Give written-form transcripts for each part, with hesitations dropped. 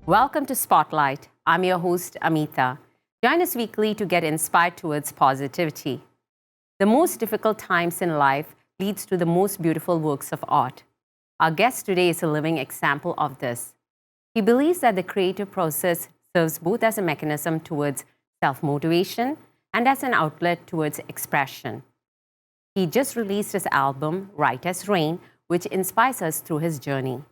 Welcome to Spotlight. I'm your host, Amitha. Join us weekly to get inspired towards positivity. The most difficult times in life leads to the most beautiful works of art. Our guest today is a living example of this. He believes that the creative process serves both as a mechanism towards self-motivation and as an outlet towards expression. He just released his album, Right as Rain, which inspires us through his journey.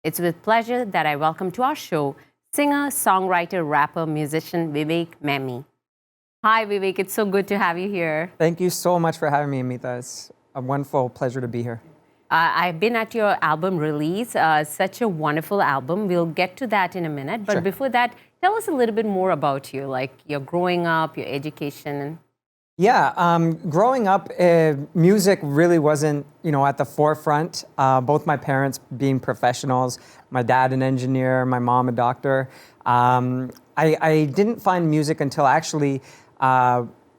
It's with pleasure that I welcome to our show singer, songwriter, rapper, musician Vivek Mehmi. Hi Vivek, it's so good to have you here. Thank you so much for having me, Amitha. It's a wonderful pleasure to be here. I've been at your album release, such a wonderful album. We'll get to that in a minute. But Before that, tell us a little bit more about you, like your growing up, your education. Growing up, music really wasn't, at the forefront. Both my parents being professionals, my dad an engineer, my mom a doctor. I didn't find music until actually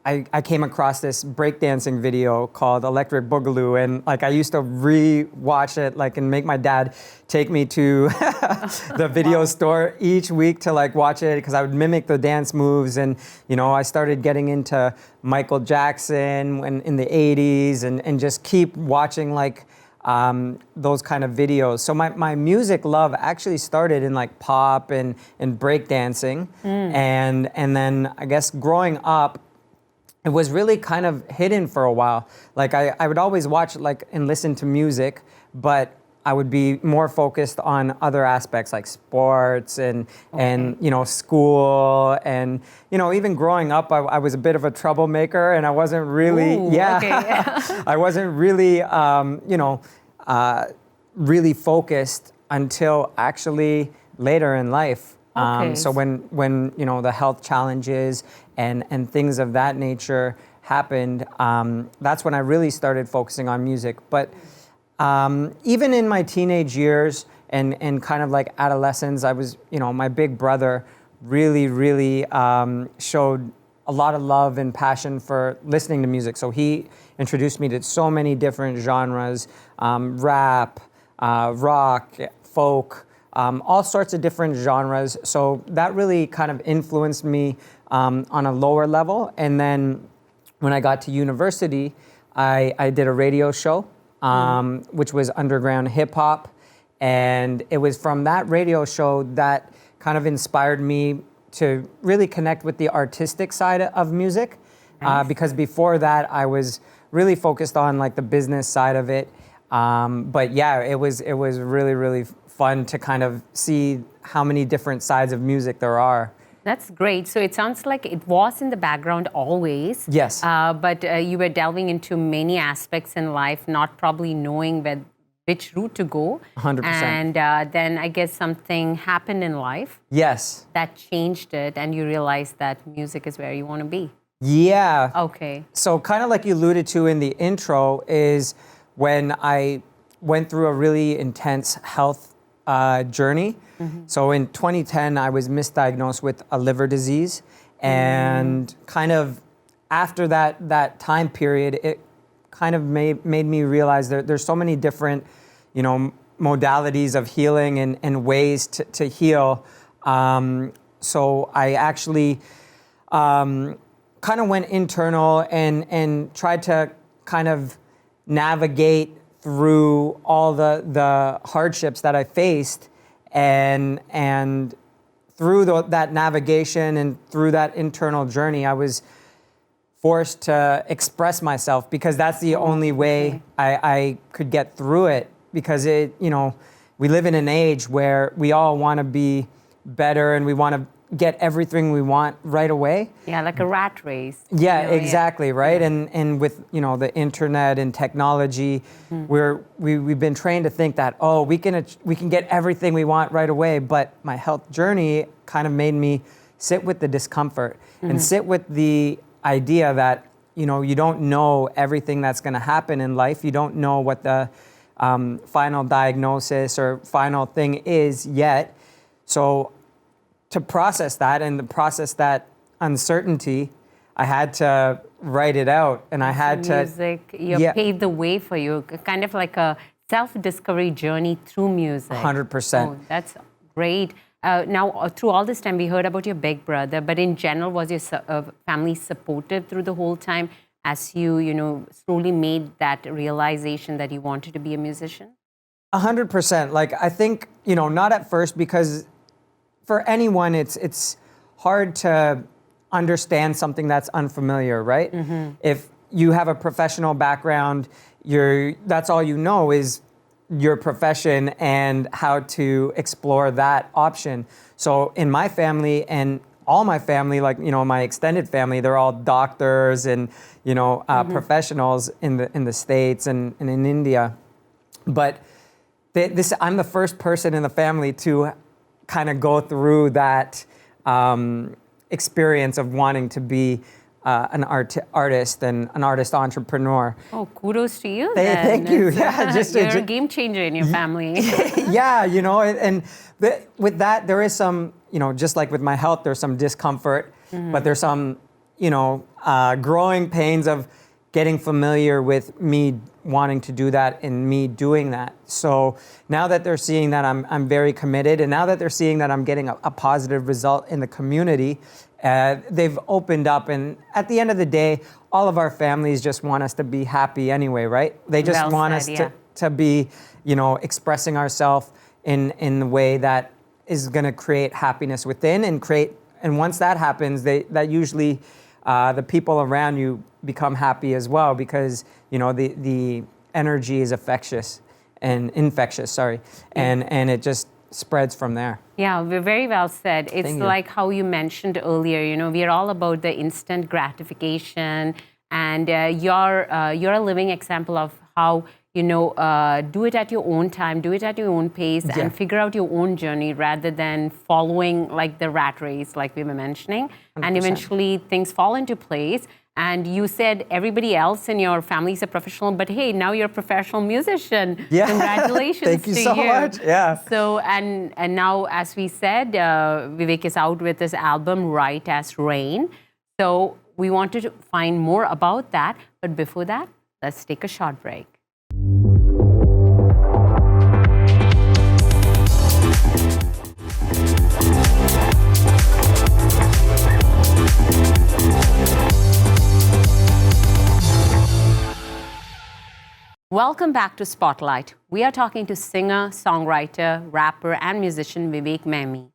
I came across this breakdancing video called Electric Boogaloo, and I used to re-watch it and make my dad take me to the video store each week to watch it because I would mimic the dance moves, and I started getting into Michael Jackson in the 80s and just keep watching those kind of videos. So my music love actually started in pop and breakdancing, and then I guess growing up, it was really kind of hidden for a while. I would always watch and listen to music, but I would be more focused on other aspects like sports and school, and even growing up I was a bit of a troublemaker, and I wasn't really I wasn't really really focused until actually later in life. So when the health challenges and things of that nature happened, that's when I really started focusing on music. But even in my teenage years and kind of adolescence, I was, my big brother really showed a lot of love and passion for listening to music. So he introduced me to so many different genres, rap, rock, folk, all sorts of different genres. So that really kind of influenced me on a lower level. And then when I got to university, I did a radio show, which was underground hip hop. And it was from that radio show that kind of inspired me to really connect with the artistic side of music. Nice. Because before that, I was really focused on the business side of it. But yeah, it was really fun to kind of see how many different sides of music there are. That's great. So it sounds like it was in the background always. Yes. But you were delving into many aspects in life, not probably knowing which route to go. 100%. And then I guess something happened in life. Yes. That changed it, and you realized that music is where you want to be. Yeah. Okay. So kind of like you alluded to in the intro is when I went through a really intense health journey. So in 2010, I was misdiagnosed with a liver disease, and kind of after that time period, it kind of made me realize that there's so many different, modalities of healing and ways to heal. So I actually kind of went internal and tried to kind of navigate through all the hardships that I faced, and through that navigation and through that internal journey, I was forced to express myself because that's the only way I could get through it. Because we live in an age where we all want to be better and we want to get everything we want right away. Yeah, like a rat race. Yeah, exactly, right? Yeah. And with the internet and technology, we've been trained to think that we can get everything we want right away. But my health journey kind of made me sit with the discomfort and sit with the idea that you don't know everything that's going to happen in life. You don't know what the final diagnosis or final thing is yet. So to process that and to process that uncertainty, I had to write it out, and I had music, paved the way for you, kind of like a self-discovery journey through music. 100%. Oh, that's great. Now, through all this time, we heard about your big brother, but in general, was your family supportive through the whole time as you slowly made that realization that you wanted to be a musician? 100%. Like, I think, not at first, because for anyone, it's hard to understand something that's unfamiliar, right? Mm-hmm. If you have a professional background, that's all you know is your profession and how to explore that option. So in my family and all my family, like, my extended family, they're all doctors and, professionals in the States and in India. But I'm the first person in the family to kind of go through that experience of wanting to be an artist and an artist entrepreneur. Oh, kudos to you. Thank you. Yeah, you're a game changer in your family. Yeah, and with that, there is some, just like with my health, there's some discomfort, but there's some, growing pains of getting familiar with me wanting to do that and me doing that. So now that they're seeing that I'm very committed, and now that they're seeing that I'm getting a positive result in the community, they've opened up. And at the end of the day, all of our families just want us to be happy anyway, right? They just want us to be, expressing ourselves in the way that is going to create happiness within and once that happens, that usually the people around you become happy as well, because the energy is infectious, and it just spreads from there. Yeah, very well said. It's like how you mentioned earlier, we are all about the instant gratification, and you're a living example of how do it at your own time, do it at your own pace, and figure out your own journey rather than following like the rat race, like we were mentioning. 100%. And eventually things fall into place. And you said everybody else in your family is a professional, but hey, now you're a professional musician. Yeah. Congratulations Thank you so much. Yeah. So, and now, as we said, Vivek is out with this album, Right as Rain. So we wanted to find more about that. But before that, let's take a short break. Welcome back to Spotlight. We are talking to singer, songwriter, rapper, and musician Vivek Mehmi.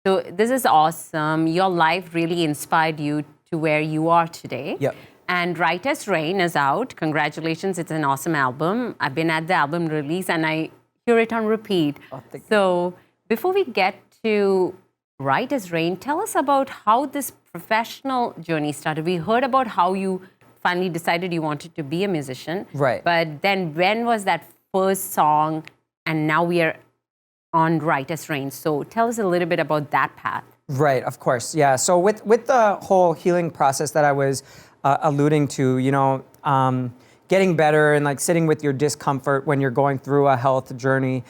So this is awesome. Your life really inspired you to where you are today. Yep. And Right as Rain is out. Congratulations, it's an awesome album. I've been at the album release and I hear it on repeat. So before we get to Right as Rain, tell us about how this professional journey started. We heard about how you finally decided you wanted to be a musician. Right. But then when was that first song? And now we are on Right as Rain. So tell us a little bit about that path. Right, of course. Yeah. So with the whole healing process that I was alluding to, getting better and like sitting with your discomfort when you're going through a health journey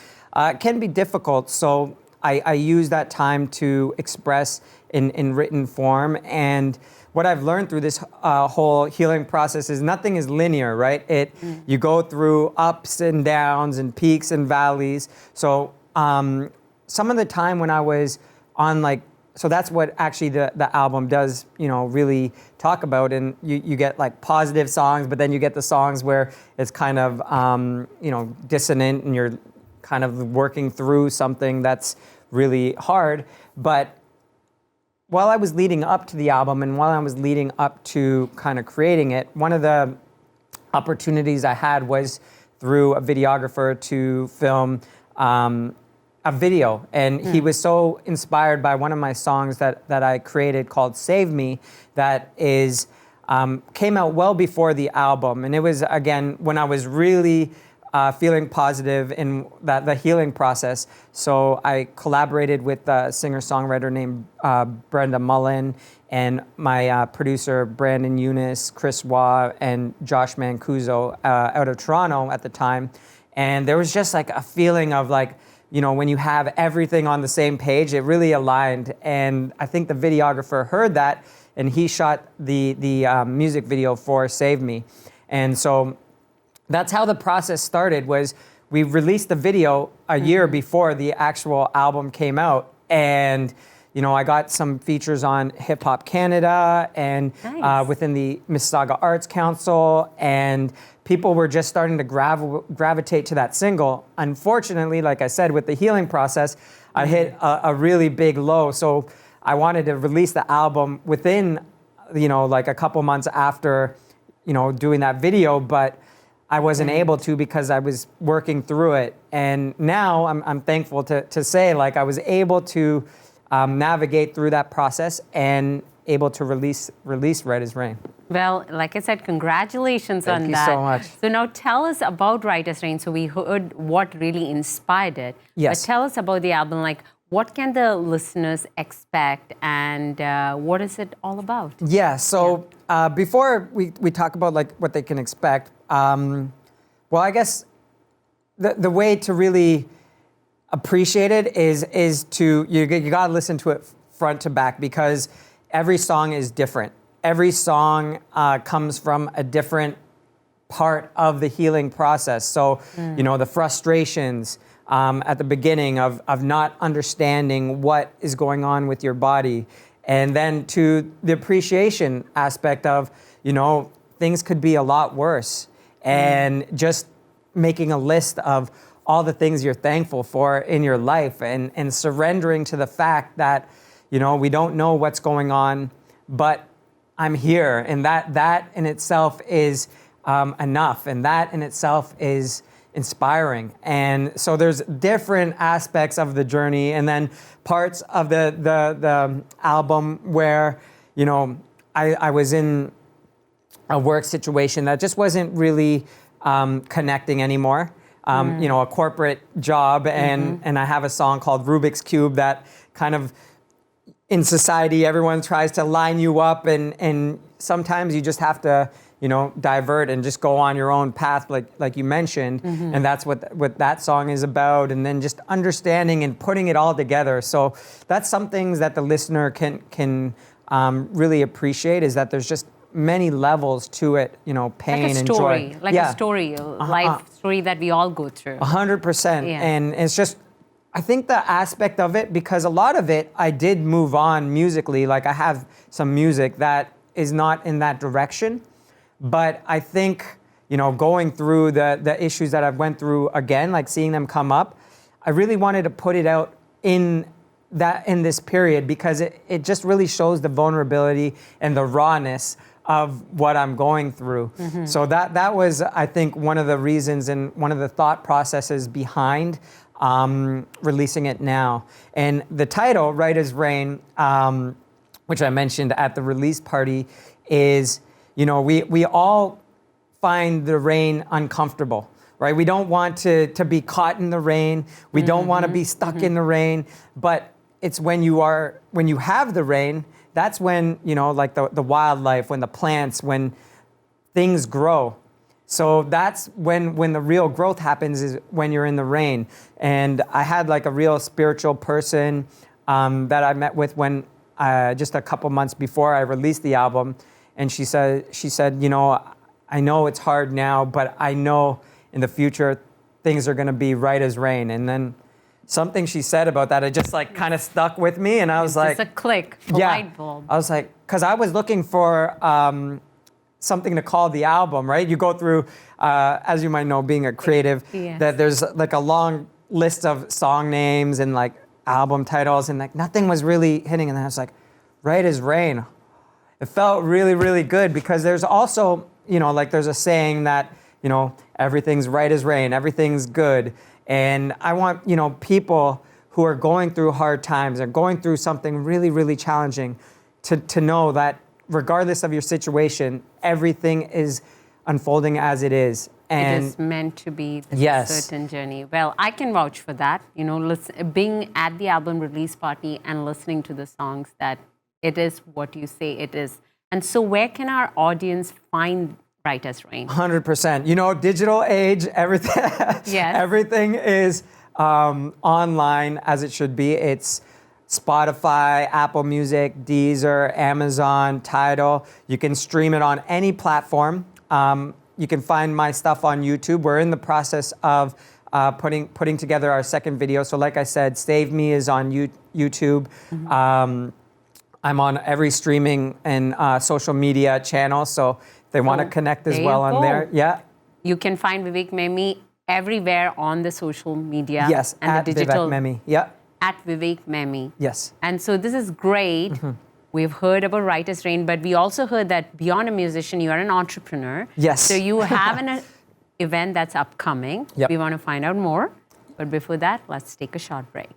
can be difficult. So I use that time to express in written form. And what I've learned through this whole healing process is nothing is linear, right? You go through ups and downs and peaks and valleys. So some of the time when I was on so that's what actually the album does, really talk about. And you get like positive songs, but then you get the songs where it's kind of, dissonant and you're kind of working through something that's really hard. But while I was leading up to the album and while I was leading up to kind of creating it, one of the opportunities I had was through a videographer to film a video. And he was so inspired by one of my songs that I created called Save Me that is came out well before the album. And it was, again, when I was really feeling positive in the healing process. So I collaborated with a singer-songwriter named Brenda Mullen and my producer Brandon Eunice, Chris Waugh, and Josh Mancuso out of Toronto at the time. And there was just like a feeling of like, when you have everything on the same page, it really aligned. And I think the videographer heard that and he shot the music video for Save Me. And so that's how the process started. Was we released the video a year before the actual album came out, And I got some features on Hip Hop Canada and Nice. within the Mississauga Arts Council, and people were just starting to gravitate to that single. Unfortunately, like I said, with the healing process, I hit a really big low. So I wanted to release the album within, like a couple months after, doing that video, but I wasn't able to because I was working through it. And now I'm thankful to say, like, I was able to navigate through that process and able to release Right as Rain. Well, like I said, congratulations on that. Thank you so much. So now tell us about Right as Rain. So we heard what really inspired it. Yes. But tell us about the album, like what can the listeners expect and what is it all about? Yeah, so before we talk about like what they can expect, well, I guess the way to really appreciate it is to, you gotta listen to it front to back, because every song is different. Every song comes from a different part of the healing process. So, the frustrations at the beginning of not understanding what is going on with your body, and then to the appreciation aspect of, things could be a lot worse, and just making a list of all the things you're thankful for in your life, and surrendering to the fact that, we don't know what's going on, but I'm here, and that in itself is enough, and that in itself is inspiring. And so there's different aspects of the journey, and then parts of the album where, I was in a work situation that just wasn't really connecting anymore. A corporate job, and I have a song called Rubik's Cube that kind of, in society, everyone tries to line you up, and sometimes you just have to, divert and just go on your own path, like you mentioned, and that's what that song is about, and then just understanding and putting it all together. So that's some things that the listener can really appreciate, is that there's just many levels to it, pain and joy. Like a story, a life story that we all go through. 100%. Yeah. And it's just, I think the aspect of it, because a lot of it, I did move on musically. Like, I have some music that is not in that direction. But I think, going through the issues that I've went through again, like seeing them come up, I really wanted to put it out in this period, because it just really shows the vulnerability and the rawness of what I'm going through. So that was, I think, one of the reasons and one of the thought processes behind releasing it now. And the title, Right as Rain, which I mentioned at the release party, is, we all find the rain uncomfortable, right? We don't want to be caught in the rain. We don't want to be stuck in the rain. But it's when you have the rain, that's when, like the wildlife, when the plants, when things grow. So that's when the real growth happens, is when you're in the rain. And I had like a real spiritual person that I met with when just a couple months before I released the album. And she said, I know it's hard now, but I know in the future things are going to be right as rain. And then something she said about that, it just like kind of stuck with me, and I was like, just a click, a light bulb. I was like, because I was looking for something to call the album, right? You go through, as you might know, being a creative, that there's like a long list of song names and like album titles, and like nothing was really hitting. And then I was like, Right as Rain. It felt really, really good, because there's also, like there's a saying that, everything's right as rain, everything's good. And I want, people who are going through hard times or going through something really, really challenging to know that regardless of your situation, everything is unfolding as it is. And it is meant to be this certain journey. Well, I can vouch for that. Being at the album release party and listening to the songs, that it is what you say it is. And so where can our audience find Right as Rain? 100%. Digital age, everything, everything is online as it should be. It's Spotify, Apple Music, Deezer, Amazon, Tidal. You can stream it on any platform. You can find my stuff on YouTube. We're in the process of putting together our second video. So like I said, Save Me is on YouTube. I'm on every streaming and social media channel. So if they want to connect as well on there. Yeah. You can find Vivek Mehmi everywhere on the social media. Yes, and at the digital. Vivek Mehmi. Yeah. At Vivek Mehmi. Yes. And so this is great. We've heard about Writer's Reign, but we also heard that beyond a musician, you are an entrepreneur. Yes. So you have an event that's upcoming. Yep. We want to find out more. But before that, let's take a short break.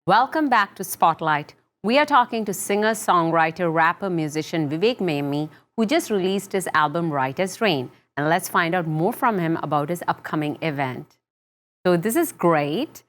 Welcome back to Spotlight. We are talking to singer, songwriter, rapper, musician Vivek Mehmi, who just released his album Writer's Reign. And let's find out more from him about his upcoming event. So this is great.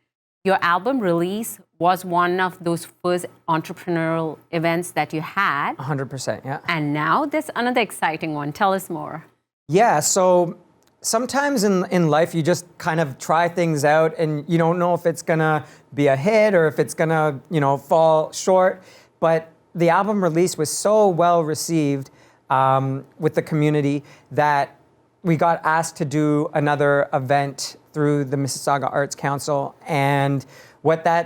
Your album release was one of those first entrepreneurial events that you had. 100%, yeah. And now there's another exciting one. Tell us more. Yeah, so sometimes in life you just kind of try things out and you don't know if it's gonna be a hit or if it's gonna, fall short. But the album release was so well received with the community that we got asked to do another event through the Mississauga Arts Council. And what our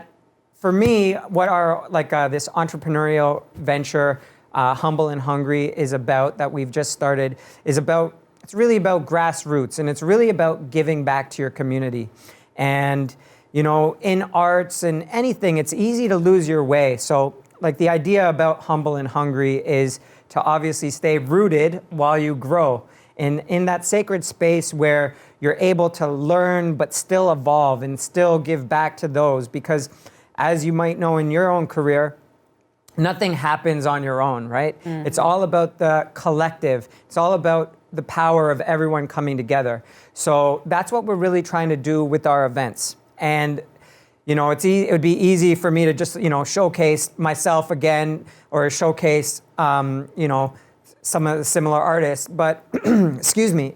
this entrepreneurial venture, Humble and Hungry, is about, that we've just started, it's really about grassroots, and it's really about giving back to your community. And, in arts and anything, it's easy to lose your way. So, the idea about Humble and Hungry is to obviously stay rooted while you grow. And in that sacred space where you're able to learn but still evolve and still give back to those. Because as you might know in your own career, nothing happens on your own, right? Mm-hmm. It's all about the collective. It's all about the power of everyone coming together. So that's what we're really trying to do with our events. And it would be easy for me to just showcase myself again or showcase some of the similar artists, but excuse me,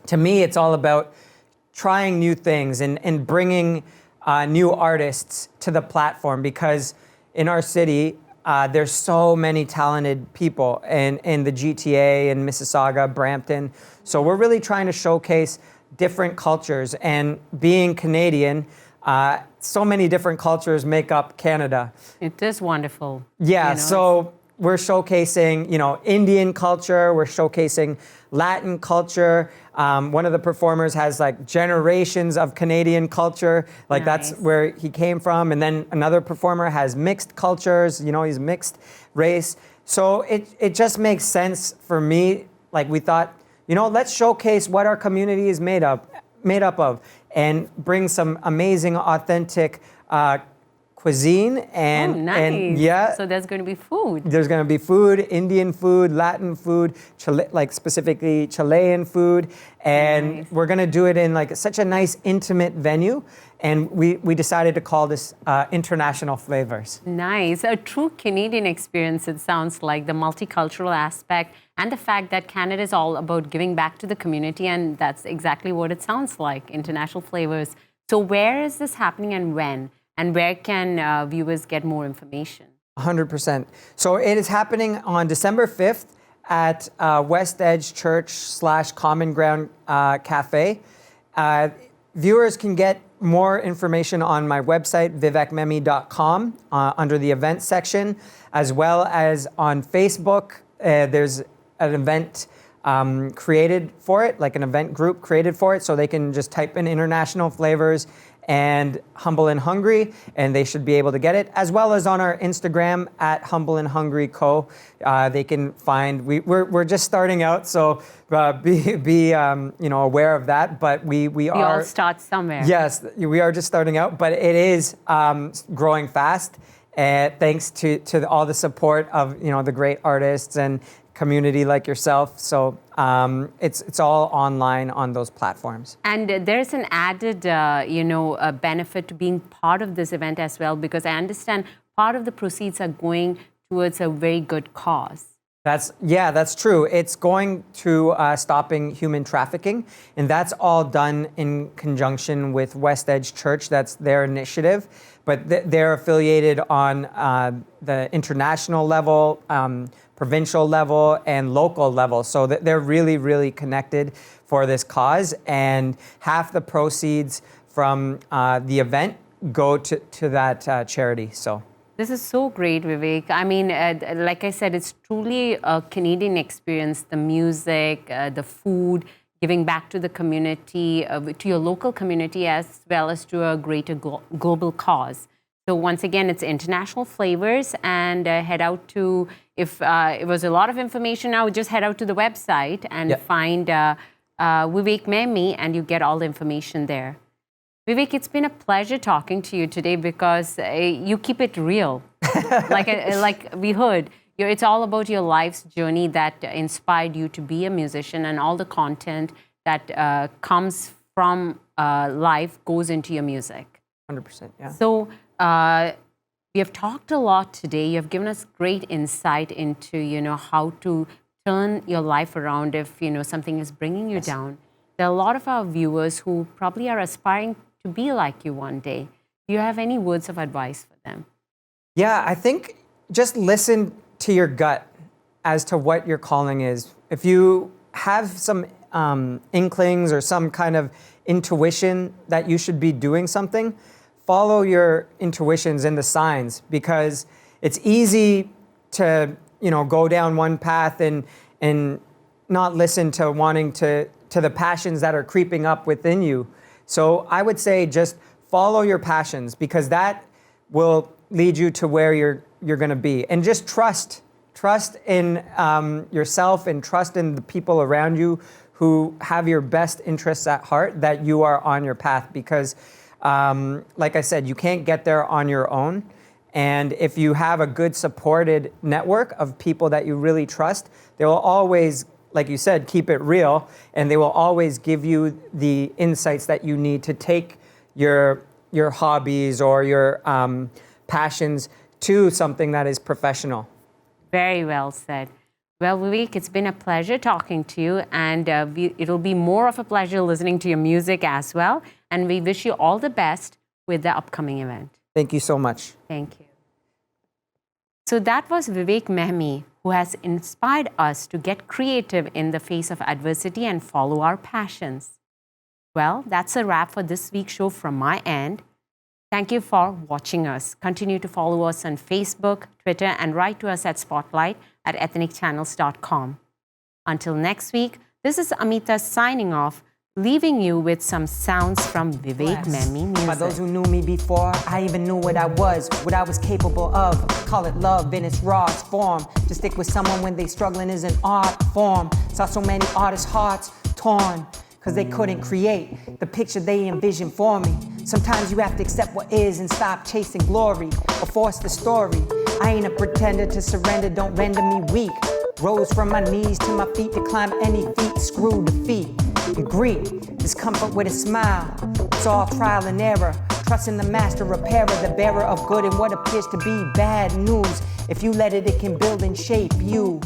to me it's all about trying new things and bringing new artists to the platform, because in our city there's so many talented people in the GTA and Mississauga, Brampton. So we're really trying to showcase different cultures, and being Canadian, so many different cultures make up Canada. It is wonderful. Yeah, so we're showcasing, Indian culture. We're showcasing Latin culture. One of the performers has generations of Canadian culture. Nice. That's where he came from. And then another performer has mixed cultures. He's mixed race. So it just makes sense for me. We thought, let's showcase what our community is made up of, and bring some amazing, authentic cuisine and nice. And yeah. So there's going to be food. There's going to be food, Indian food, Latin food, specifically Chilean food, and nice. We're going to do it in such a nice, intimate venue, and we decided to call this International Flavors. Nice, a true Canadian experience. It sounds like the multicultural aspect and the fact that Canada is all about giving back to the community, and that's exactly what it sounds like. International Flavors. So where is this happening and when? And where can viewers get more information? 100%. So it is happening on December 5th at West Edge Church / Common Ground Cafe. Viewers can get more information on my website, vivekmehmi.com, under the events section, as well as on Facebook. There's an event created for it, an event group created for it, so they can just type in International Flavors and Humble and Hungry, and they should be able to get it, as well as on our Instagram at Humble and Hungry Co. They can find, we're just starting out, so be aware of that. But we all start somewhere. Yes, we are just starting out, but it is growing fast, thanks to all the support of the great artists and community like yourself. So it's all online on those platforms. And there's an added, benefit to being part of this event as well, because I understand part of the proceeds are going towards a very good cause. That's true. It's going to stopping human trafficking, and that's all done in conjunction with West Edge Church. That's their initiative, but they're affiliated on the international level, provincial level, and local level. So they're really, really connected for this cause, and half the proceeds from the event go to that charity. So. This is so great, Vivek. I mean, like I said, it's truly a Canadian experience, the music, the food, giving back to the community, to your local community, as well as to a greater global cause. So once again, it's international flavors, and head out to, if it was a lot of information now, just head out to the website and find Vivek Mehmi, and you get all the information there. Vivek, it's been a pleasure talking to you today because you keep it real. like we heard, it's all about your life's journey that inspired you to be a musician, and all the content that comes from life goes into your music. 100%, yeah. So we have talked a lot today. You have given us great insight into, how to turn your life around if, something is bringing you down. There are a lot of our viewers who probably are aspiring to be like you one day. Do you have any words of advice for them? Yeah, I think just listen to your gut as to what your calling is. If you have some inklings or some kind of intuition that you should be doing something, follow your intuitions and the signs, because it's easy to go down one path and not listen to wanting to the passions that are creeping up within you. So I would say just follow your passions, because that will lead you to where you're going to be. And just trust in yourself, and trust in the people around you who have your best interests at heart, that you are on your path. Because like I said, you can't get there on your own. And if you have a good supported network of people that you really trust, they will always, like you said, keep it real, and they will always give you the insights that you need to take your hobbies or your passions to something that is professional. Very well said. Well, Vivek, it's been a pleasure talking to you, and it'll be more of a pleasure listening to your music as well. And we wish you all the best with the upcoming event. Thank you so much. Thank you. So that was Vivek Mehmi, who has inspired us to get creative in the face of adversity and follow our passions. Well, that's a wrap for this week's show from my end. Thank you for watching us. Continue to follow us on Facebook, Twitter, and write to us at spotlight@ethnicchannels.com. Until next week, this is Amitha signing off, leaving you with some sounds from Vivek Mehmi music. By those who knew me before, I even knew what I was capable of. Call it love in its rawest form. To stick with someone when they struggling is an art form. Saw so many artists' hearts torn, cause they couldn't create the picture they envisioned for me. Sometimes you have to accept what is and stop chasing glory or force the story. I ain't a pretender to surrender, don't render me weak. Rose from my knees to my feet to climb any feat, screw defeat. And greet discomfort with a smile. It's all trial and error. Trusting the master repairer, the bearer of good in what appears to be bad news. If you let it, it can build and shape you.